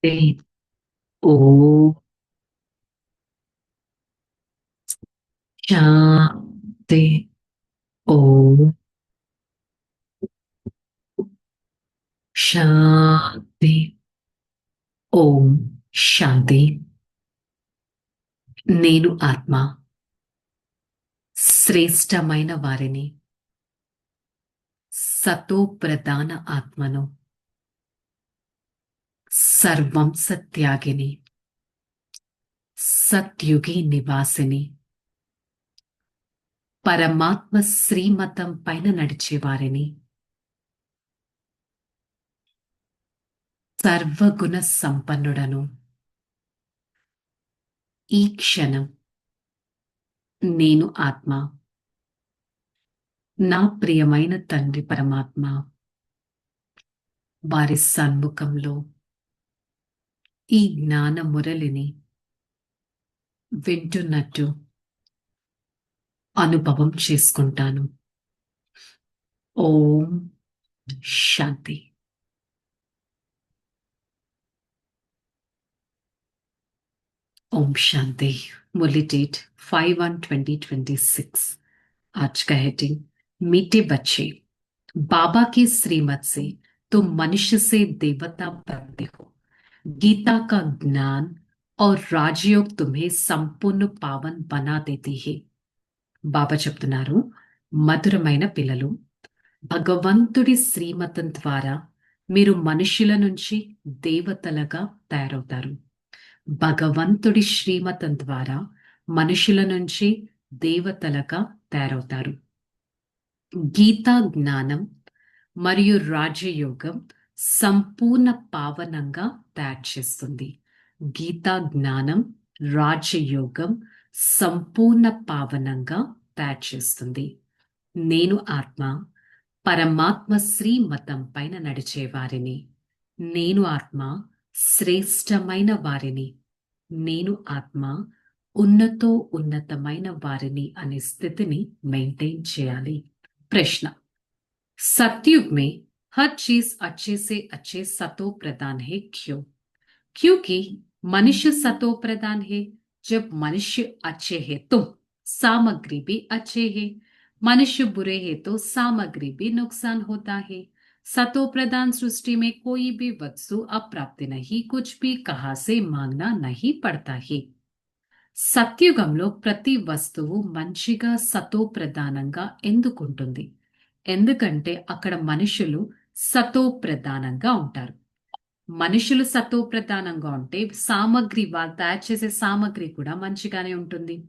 Te- Oh, Shanti. Oh, Shanti. ఓం శాంతి. నేను ఆత్మ శ్రేష్టమైన వారిని, సతో ప్రధాన ఆత్మను, సర్వం సత్యాగిని, సత్యుగి నివాసిని, పరమాత్మ శ్రీమతం పైన నడిచేవారిని, సర్వగుణ సంపన్నుడను. ఈ క్షణం నేను ఆత్మ, నా ప్రియమైన తండ్రి పరమాత్మ వారి సన్ముఖంలో ఈ జ్ఞాన మురళిని వింటున్నట్టు అనుభవం చేసుకుంటాను. ఓం శాంతి. ओम शांति। मुरली डेट 5/1/2026। आज का हेडिंग, मीठे बच्चे, बाबा की श्रीमत से तुम मनुष्य से देवता बनते हो। गीता का ज्ञान और राजयोग तुम्हें संपूर्ण पावन बना देती है। బాబా చెప్తున్నారు, మధురమైన పిల్లలు, భగవంతుడి శ్రీమతం ద్వారా మీరు మనుషుల నుంచి దేవతలుగా తయారవుతారు. భగవంతుడి శ్రీమతం ద్వారా మనుషుల నుంచి దేవతలుగా తయారవుతారు. గీతా జ్ఞానం మరియు రాజయోగం సంపూర్ణ పావనంగా తయారు చేస్తుంది. గీతా జ్ఞానం, రాజయోగం సంపూర్ణ పావనంగా తయారు చేస్తుంది. నేను ఆత్మ పరమాత్మ శ్రీమతం పైన నడిచేవారిని. నేను ఆత్మ శ్రేష్టమైన వారిని. నేను ఆత్మ ఉన్నతమైన వారిని అనే స్థితిని మెయింటైన్ చేయాలి. प्रश्न, सतयुग में हर चीज अच्छे से अच्छे सतो प्रधान है, क्यों? क्योंकि मनुष्य सतो प्रधान है। जब मनुष्य अच्छे है तो सामग्री भी अच्छे है, मनुष्य बुरे है तो सामग्री भी नुकसान होता है। सतो प्रधान सृष्टि में कोई भी वस्तु अप्राप्त नहीं, कुछ भी कहाँ से मांगना नहीं पड़ता है। సత్యుగంలో ప్రతి వస్తువు మంచిగా సతో ప్రధానంగా ఎందుకుంటుంది? ఎందుకంటే అక్కడ మనుషులు సతో ప్రధానంగా ఉంటారు. మనుషులు సతో ప్రధానంగా ఉంటే సామగ్రి, వాళ్ళు తయారు చేసే సామగ్రి కూడా మంచిగానే ఉంటుంది.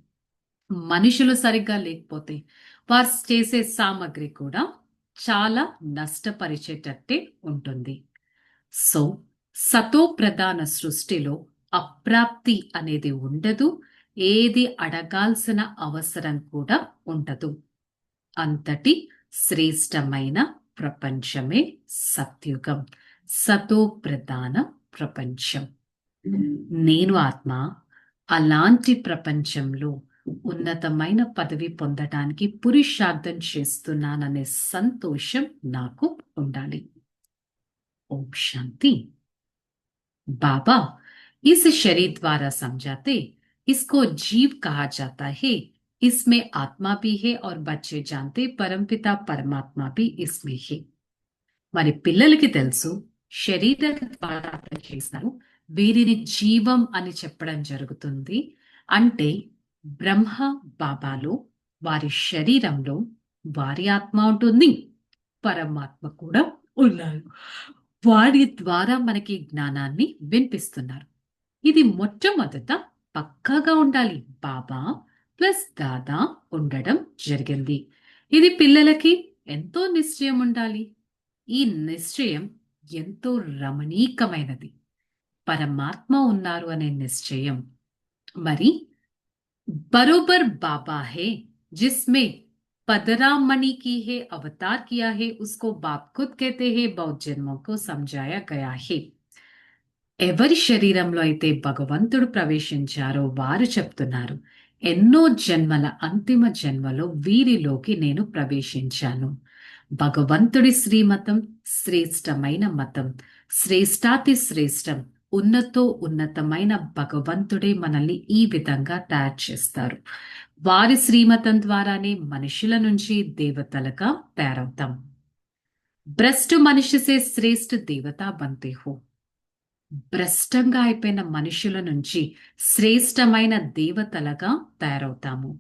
మనుషులు సరిగ్గా లేకపోతే వారు చేసే సామగ్రి కూడా చాలా నష్టపరిచేటట్టే ఉంటుంది. సో సతో ప్రధాన సృష్టిలో అప్రాప్తి అనేది ఉండదు, ఏది అడగాల్సిన అవసరం కూడా ఉండదు. అంతటి శ్రేష్టమైన ప్రపంచమే సత్యుగం, సతో ప్రధాన ప్రపంచం. నేను ఆత్మ అలాంటి ప్రపంచంలో ఉన్నతమైన పదవి పొందడానికి పురుషార్థం చేస్తున్నాననే సంతోషం నాకు ఉండాలి. ఓం శాంతి. बाबा इस शरीर द्वारा समझाते, इसको जीव कहा जाता है, इसमें आत्मा भी है और बच्चे जानते परमपिता परमात्मा भी इसमें है. మరి పిల్లలకి తెలుసు, శరీరం ద్వారా అర్థం చేస్తారు, వీరిని జీవం అని చెప్పడం జరుగుతుంది. అంటే బ్రహ్మ బాబాలో వారి శరీరంలో వారి ఆత్మ ఉంటుంది, పరమాత్మ కూడా ఉన్నారు. వారి ద్వారా మనకి జ్ఞానాన్ని వినిపిస్తున్నారు. ఇది మొట్టమొదట పక్కాగా ఉండాలి. బాబా ప్లస్ దాదా ఉండడం జరిగింది. ఇది పిల్లలకి ఎంతో నిశ్చయం ఉండాలి. ఈ నిశ్చయం ఎంతో రమణీకమైనది. పరమాత్మ ఉన్నారు అనే నిశ్చయం. మరి बरोबर बाबा है, जिसमें पदरामणि की है, अवतार किया है, उसको बाप खुद कहते हैं, बहुत जन्मों को समझाया गया है. ఎవరి శరీరంలో అయితే భగవంతుడు ప్రవేశించారో వారు చెప్తున్నారు, ఎన్నో జన్మల అంతిమ జన్మలో వీరిలోకి నేను ప్రవేశించాను. భగవంతుడి శ్రీమతం శ్రేష్టమైన మతం, శ్రేష్టాతి శ్రేష్టం, ఉన్నతమైన భగవంతుడే మనల్ని ఈ విధంగా తయారు చేస్తారు. వారి శ్రీమతం ద్వారానే మనుషుల నుంచి దేవతలుగా తయారవుతాం. భ్రష్టు మనిషిసే శ్రేష్ఠ దేవతా బంతే హో. భ్రష్టంగా అయిపోయిన మనుషుల నుంచి శ్రేష్టమైన దేవతలుగా తయారవుతాము.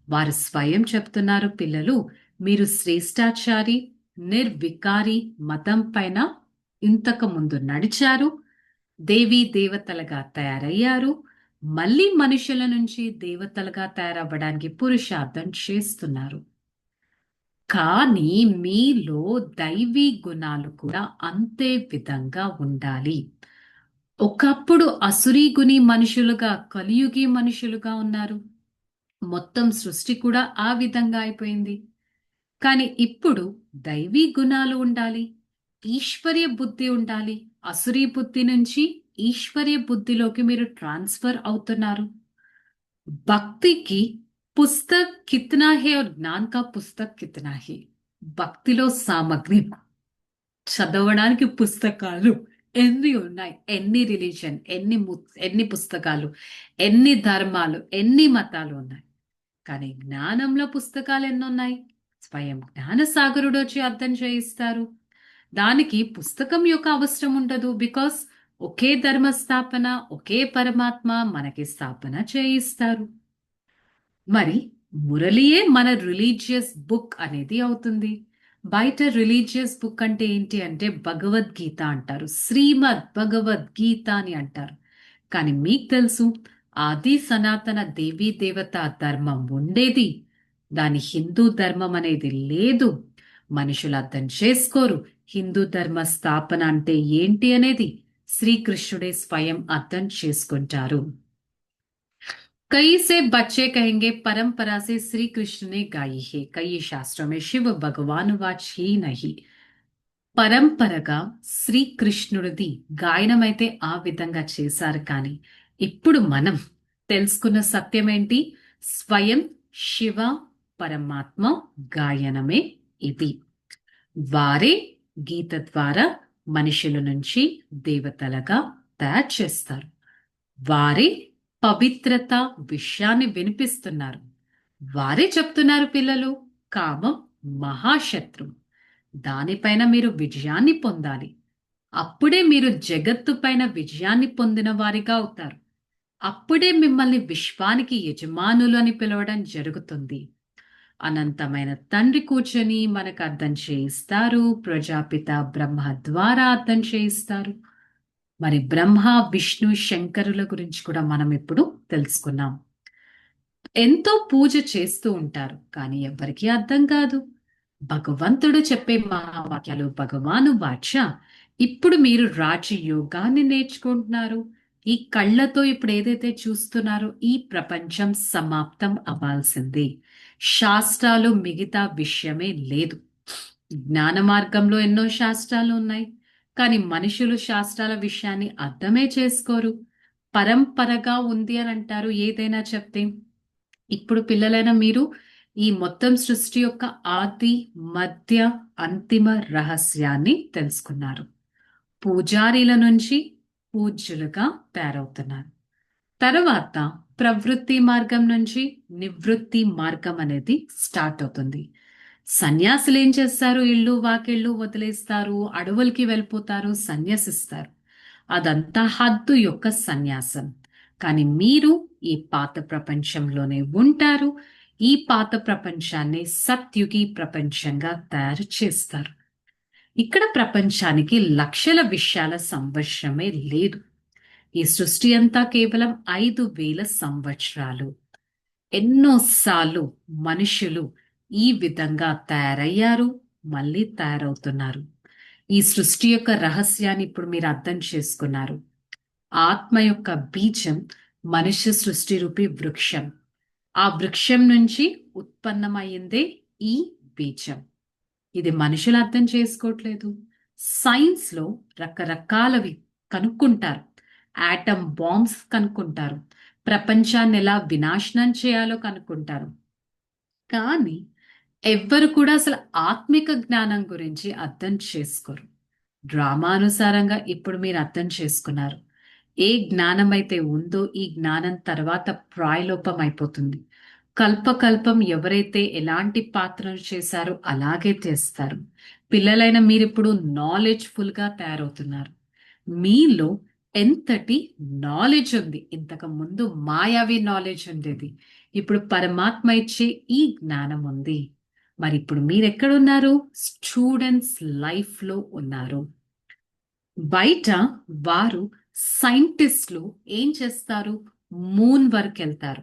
వారు స్వయం చెప్తున్నారు, పిల్లలు మీరు శ్రేష్టాచారి నిర్వికారి మతం పైన ఇంతకు ముందు నడిచారు, దేవీ దేవతలుగా తయారయ్యారు, మళ్ళీ మనుషుల నుంచి దేవతలుగా తయారవ్వడానికి పురుషార్థం చేస్తున్నారు. కానీ మీలో దైవీ గుణాలు కూడా అంతే విధంగా ఉండాలి. ఒకప్పుడు అసురీ గుణి మనుషులుగా, కలియుగి మనుషులుగా ఉన్నారు. మొత్తం సృష్టి కూడా ఆ విధంగా అయిపోయింది. కానీ ఇప్పుడు దైవీ గుణాలు ఉండాలి, ఈశ్వర్య బుద్ధి ఉండాలి. అసురీ బుద్ధి నుంచి ఈశ్వర్య బుద్ధిలోకి మీరు ట్రాన్స్ఫర్ అవుతున్నారు. భక్తికి పుస్తక్ కిత్నా హే और జ్ఞాన్ కా పుస్తక్ కిత్నా హే. భక్తిలో సామగ్రి, చదవడానికి పుస్తకాలు ఎన్ని ఉన్నాయి, ఎన్ని రిలీజన్, ఎన్ని పుస్తకాలు, ఎన్ని ధర్మాలు, ఎన్ని మతాలు ఉన్నాయి. కానీ జ్ఞానంలో పుస్తకాలు ఎన్నున్నాయి? స్వయం జ్ఞానసాగరుడు వచ్చి అర్థం చేయిస్తారు. దానికి పుస్తకం యొక్క అవసరం ఉండదు. బికాస్ ఒకే ధర్మ స్థాపన, ఒకే పరమాత్మ మనకి స్థాపన చేయిస్తారు. మరి మురళియే మన రిలీజియస్ బుక్ అనేది అవుతుంది. బయట రిలీజియస్ బుక్ అంటే ఏంటి అంటే భగవద్గీత అంటారు, శ్రీమద్ భగవద్గీత అని అంటారు. కానీ మీకు తెలుసు, ఆది సనాతన దేవీ దేవత ధర్మం ఉండేది, దాని హిందూ ధర్మం అనేది లేదు. మనుషులు అర్థం చేసుకోరు హిందూ ధర్మ స్థాపన అంటే ఏంటి అనేది. శ్రీకృష్ణుడే స్వయం అర్థం చేసుకుంటారు. कई से बच्चे कहेंगे परंपरा से श्री कृष्ण ने गाई है, कई शास्त्रों में शिव भगवान वाच ही नहीं. పరంపరగా శ్రీకృష్ణుడిది గాయనమైతే ఆ విధంగా చేశారు. కానీ ఇప్పుడు మనం తెలుసుకున్న సత్యం ఏంటి? స్వయం శివ పరమాత్మ గాయనమే ఇది. వారే గీత ద్వారా మనుషుల నుంచి దేవతలుగా తయారు చేస్తారు. వారే పవిత్రత విషయాన్ని వినిపిస్తున్నారు. వారే చెప్తున్నారు, పిల్లలు కామం మహాశత్రు, దానిపైన మీరు విజయాన్ని పొందాలి. అప్పుడే మీరు జగత్తు పైన విజయాన్ని పొందిన వారిగా అవుతారు. అప్పుడే మిమ్మల్ని విశ్వానికి యజమానులు అని పిలవడం జరుగుతుంది. అనంతమైన తండ్రి కూర్చొని మనకు అర్థం చేయిస్తారు. ప్రజాపిత బ్రహ్మ ద్వారా అర్థం చేయిస్తారు. మరి బ్రహ్మ విష్ణు శంకరుల గురించి కూడా మనం ఇప్పుడు తెలుసుకున్నాం. ఎంతో పూజ చేస్తూ ఉంటారు, కానీ ఎవరికీ అర్థం కాదు. భగవంతుడు చెప్పే మహావాక్యాలు భగవాను వాచ. ఇప్పుడు మీరు రాజయోగాన్ని నేర్చుకుంటున్నారు. ఈ కళ్ళతో ఇప్పుడు ఏదైతే చూస్తున్నారో ఈ ప్రపంచం సమాప్తం అవ్వాల్సిందే. శాస్త్రాలు మిగతా విషయమే లేదు. జ్ఞాన మార్గంలో ఎన్నో శాస్త్రాలు ఉన్నాయి, కానీ మనుషులు శాస్త్రాల విషయాన్ని అర్థమే చేసుకోరు. పరంపరగా ఉంది అని అంటారు ఏదైనా చెప్తే. ఇప్పుడు పిల్లలైన మీరు ఈ మొత్తం సృష్టి యొక్క ఆది మధ్య అంతిమ రహస్యాన్ని తెలుసుకున్నారు. పూజారీల నుంచి పూజ్యులుగా తయారవుతున్నారు. తర్వాత ప్రవృత్తి మార్గం నుంచి నివృత్తి మార్గం అనేది స్టార్ట్ అవుతుంది. సన్యాసులు ఏం చేస్తారు? ఇళ్ళు వాకిళ్ళు వదిలేస్తారు, అడవులకి వెళ్ళిపోతారు, సన్యాసిస్తారు. అదంతా హద్దు యొక్క సన్యాసం. కానీ మీరు ఈ పాత ప్రపంచంలోనే ఉంటారు. ఈ పాత ప్రపంచాన్ని సత్యుగి ప్రపంచంగా తయారు చేస్తారు. ఇక్కడ ప్రపంచానికి లక్షల విషయాల సంవత్సరమే లేదు. ఈ సృష్టి అంతా కేవలం 5,000 సంవత్సరాలు. ఎన్నోసార్లు మనుషులు ఈ విధంగా తయారయ్యారు, మళ్ళీ తయారవుతున్నారు. ఈ సృష్టి యొక్క రహస్యాన్ని ఇప్పుడు మీరు అర్థం చేసుకున్నారు. ఆత్మ యొక్క బీజం మనుష్య సృష్టి రూపి వృక్షం. ఆ వృక్షం నుంచి ఉత్పన్నమైందే ఈ బీజం. ఇది మనుషులు అర్థం చేసుకోవట్లేదు. సైన్స్ లో రకరకాలవి కనుక్కుంటారు. Atom bombs కనుక్కుంటారు. ప్రపంచాన్ని ఎలా వినాశనం చేయాలో కనుక్కుంటారు. కానీ ఎవ్వరు కూడా అసలు ఆత్మిక జ్ఞానం గురించి అర్థం చేసుకోరు. డ్రామానుసారంగా ఇప్పుడు మీరు అర్థం చేసుకున్నారు. ఏ జ్ఞానం అయితే ఉందో ఈ జ్ఞానం తర్వాత ప్రాయలోపం అయిపోతుంది. కల్పకల్పం ఎవరైతే ఎలాంటి పాత్రలు చేశారో అలాగే చేస్తారు. పిల్లలైన మీరిప్పుడు నాలెడ్జ్ఫుల్ గా తయారవుతున్నారు. మీలో ఎంతటి నాలెడ్జ్ ఉంది. ఇంతకు ముందు మాయావి నాలెడ్జ్ ఉండేది. ఇప్పుడు పరమాత్మ ఇచ్చే ఈ జ్ఞానం ఉంది. మరి ఇప్పుడు మీరెక్కడున్నారు? స్టూడెంట్స్ లైఫ్ లో ఉన్నారు. బయట వారు సైంటిస్టులు ఏం చేస్తారు? మూన్ వరకు వెళ్తారు.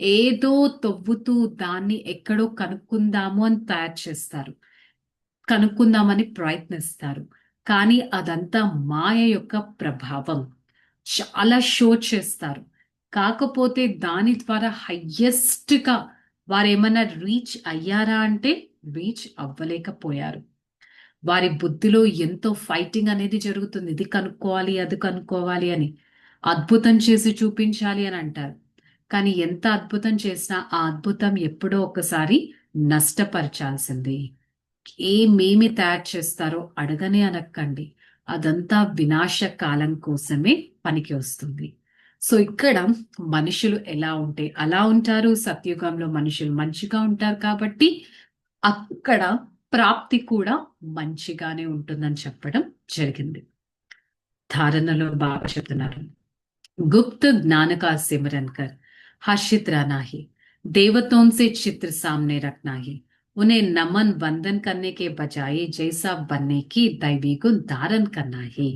ఏదో తవ్వుతూ దాన్ని ఎక్కడో కనుక్కుందాము అని తయారు చేస్తారు. కనుక్కుందామని ప్రయత్నిస్తారు. కానీ అదంతా మాయ యొక్క ప్రభావం. చాలా షో చేస్తారు. కాకపోతే దాని ద్వారా హయ్యెస్ట్ గా వారేమన్నా రీచ్ అయ్యారా అంటే రీచ్ అవ్వలేకపోయారు. వారి బుద్ధిలో ఎంతో ఫైటింగ్ అనేది జరుగుతుంది. ఇది కనుక్కోవాలి, అది కనుక్కోవాలి అని. అద్భుతం చేసి చూపించాలి అని అంటారు. కానీ ఎంత అద్భుతం చేసినా ఆ అద్భుతం ఎప్పుడో ఒకసారి నష్టపరచాల్సిందే. ఏమేమి తయారు చేస్తారో అడగనే అనక్కండి. అదంతా వినాశ కాలం కోసమే పనికి వస్తుంది. సో ఇక్కడ మనుషులు ఎలా ఉంటే అలా ఉంటారు. సత్యుగంలో మనుషులు మంచిగా ఉంటారు కాబట్టి అక్కడ ప్రాప్తి కూడా మంచిగానే ఉంటుందని చెప్పడం జరిగింది. ధారణలో బాగా చెప్తున్నారు. गुप्त ज्ञान का सिमरन कर हर्षित रहना ही, देवताओं से चित्र सामने रखना ही, उन्हें नमन वंदन करने के बजाय जैसा बनने की दैवी गुण धारण करना ही.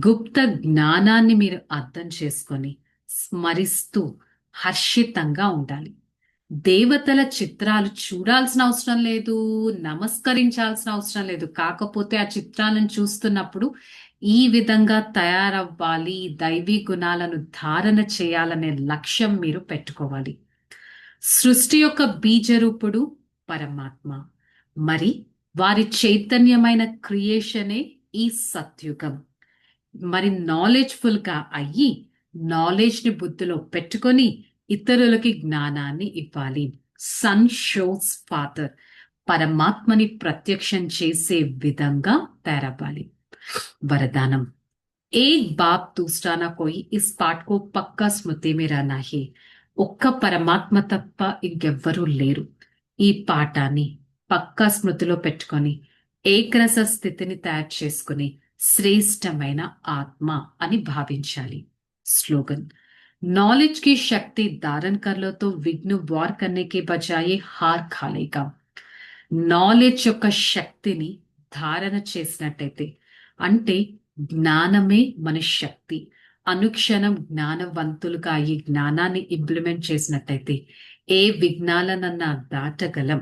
గుప్త జ్ఞానాన్ని మీరు అర్థం చేసుకొని స్మరిస్తూ హర్షితంగా ఉండాలి. దేవతల చిత్రాలు చూడాల్సిన అవసరం లేదు, నమస్కరించాల్సిన అవసరం లేదు. కాకపోతే ఆ చిత్రాలను చూస్తున్నప్పుడు ఈ విధంగా తయారవ్వాలి, దైవీ గుణాలను ధారణ చేయాలనే లక్ష్యం మీరు పెట్టుకోవాలి. సృష్టి యొక్క బీజరూపుడు పరమాత్మ. మరి వారి చైతన్యమైన క్రియేషనే ఈ సత్యుగం. మరి నాలెడ్జ్ఫుల్ గా అయ్యి నాలెడ్జ్ ని బుద్ధిలో పెట్టుకొని ఇతరులకి జ్ఞానాన్ని ఇవ్వాలి. సన్ షోస్ ఫాదర్, పరమాత్మని ప్రత్యక్షం చేసే విధంగా తయారవ్వాలి. वरदानम, एक बाप दूसरा ना कोई, इस पाठ को पक्का स्मृति में रहना है. ఒక్క పరమాత్మ తప్ప ఇంకెవ్వరూ లేరు. ఈ పాఠాన్ని పక్కా స్మృతిలో పెట్టుకొని ఏకరస స్థితిని తయారు చేసుకుని శ్రేష్టమైన ఆత్మ అని భావించాలి. స్లోగన్, नॉलेज की शक्ति धारण कर लो तो विघ्न वार करने के बजाय हार खा लेगा. నాలెడ్జ్ యొక్క శక్తిని ధారణ చేసినట్టయితే, అంటే జ్ఞానమే మన శక్తి. అనుక్షణం జ్ఞానవంతులుగా ఈ జ్ఞానాన్ని ఇంప్లిమెంట్ చేసినట్టయితే ఏ విఘ్నాలనన్నా దాటగలం.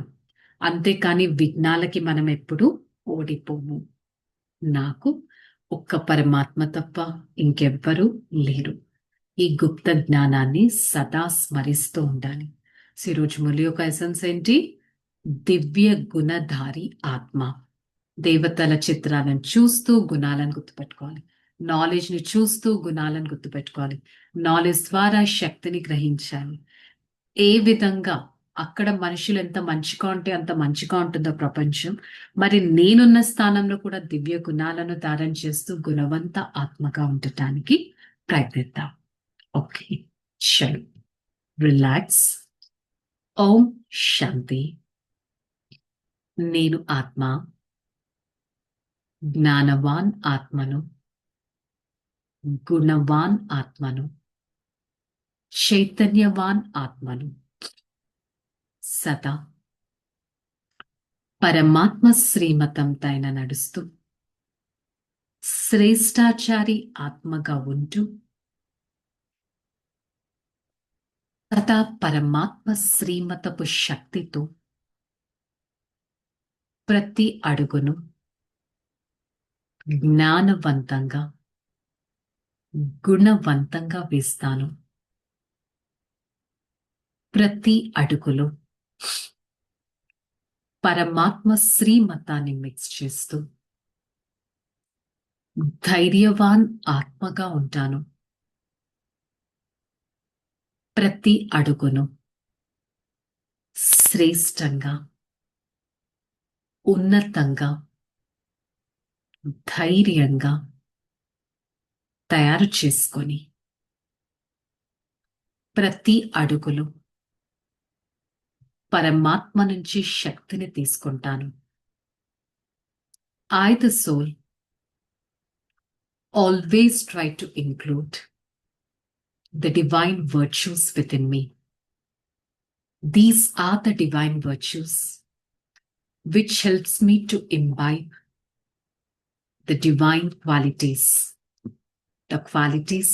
అంతేకాని విఘ్నాలకి మనం ఎప్పుడు ఓడిపోము. నాకు ఒక్క పరమాత్మ తప్ప ఇంకెవ్వరూ లేరు. ఈ గుప్త జ్ఞానాన్ని సదా స్మరిస్తూ ఉండాలి. ఈరోజు ములి యొక్క ఎసెన్స్ ఏంటి? దివ్య గుణధారి ఆత్మ. దేవతల చిత్రాలను చూస్తూ గుణాలను గుర్తుపెట్టుకోవాలి. నాలెడ్జ్ ని చూస్తూ గుణాలను గుర్తుపెట్టుకోవాలి. నాలెడ్జ్ ద్వారా శక్తిని గ్రహించాలి. ఏ విధంగా అక్కడ మనుషులు ఎంత మంచిగా ఉంటే అంత మంచిగా ఉంటుందో ప్రపంచం, మరి నేనున్న స్థానంలో కూడా దివ్య గుణాలను ధారణ చేస్తూ గుణవంత ఆత్మగా ఉండటానికి ప్రయత్నిద్దాం. ఓకే, చలో, రిలాక్స్. ఓం శాంతి. నేను ఆత్మ, జ్ఞానవాన్ ఆత్మను, గుణవాన్ ఆత్మను, చైతన్యవాన్ ఆత్మను. సదా పరమాత్మ శ్రీమతంతైన నడుస్తూ శ్రేష్టాచారి ఆత్మగా ఉంటూ సదా పరమాత్మ శ్రీమతపు శక్తితో ప్రతి అడుగును జ్ఞానవంతంగా గుణవంతంగా వేస్తాను. ప్రతి అడుగులో పరమాత్మ శ్రీమతాన్ని మిక్స్ చేస్తూ ధైర్యవాన్ ఆత్మగా ఉంటాను. ప్రతి అడుగును శ్రేష్టంగా, ఉన్నతంగా, ధైర్యంగా, తయారు చేసుకొని ప్రతి అడుగులో పరమాత్మ నుంచి శక్తిని తీసుకుంటాను. I, the soul, always try to include the divine virtues within me. These are the divine virtues which helps me to imbibe the divine qualities, the qualities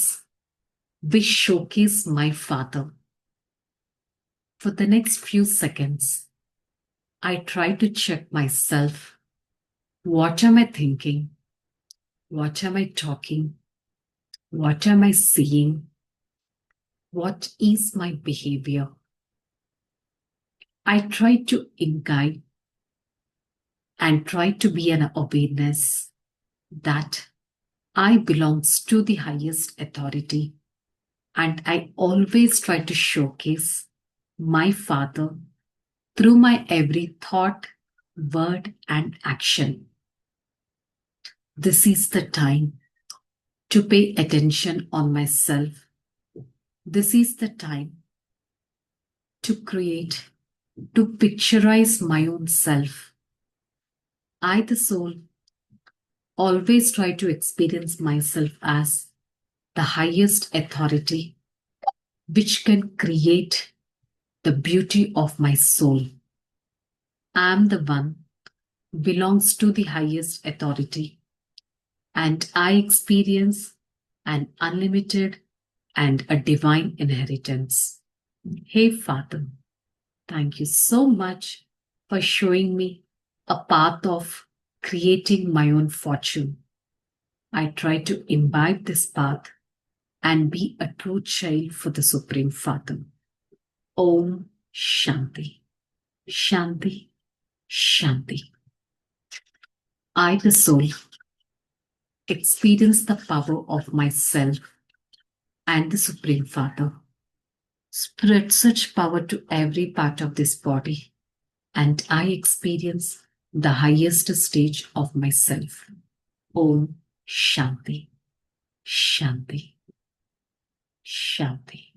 which showcase my Father. For the next few seconds, I try to check myself. What am I thinking? What am I talking? What am I seeing? What is my behavior? I try to guide and try to be an awareness that I belongs to the highest authority, and I always try to showcase my Father through my every thought, word, and action. This is the time to pay attention on myself. This is the time to create, to picturize my own self. I, the soul, always try to experience myself as the highest authority which can create the beauty of my soul. I am the one belongs to the highest authority, and I experience an unlimited and a divine inheritance. Hey Father, thank you so much for showing me a path of creating my own fortune. I try to imbibe this path and be a true child for the Supreme Father. Om Shanti. Shanti. Shanti. I, the soul, experience the power of myself and the Supreme Father. Spread such power to every part of this body, and I experience the highest stage of myself. Om Shanti. Shanti. Shanti.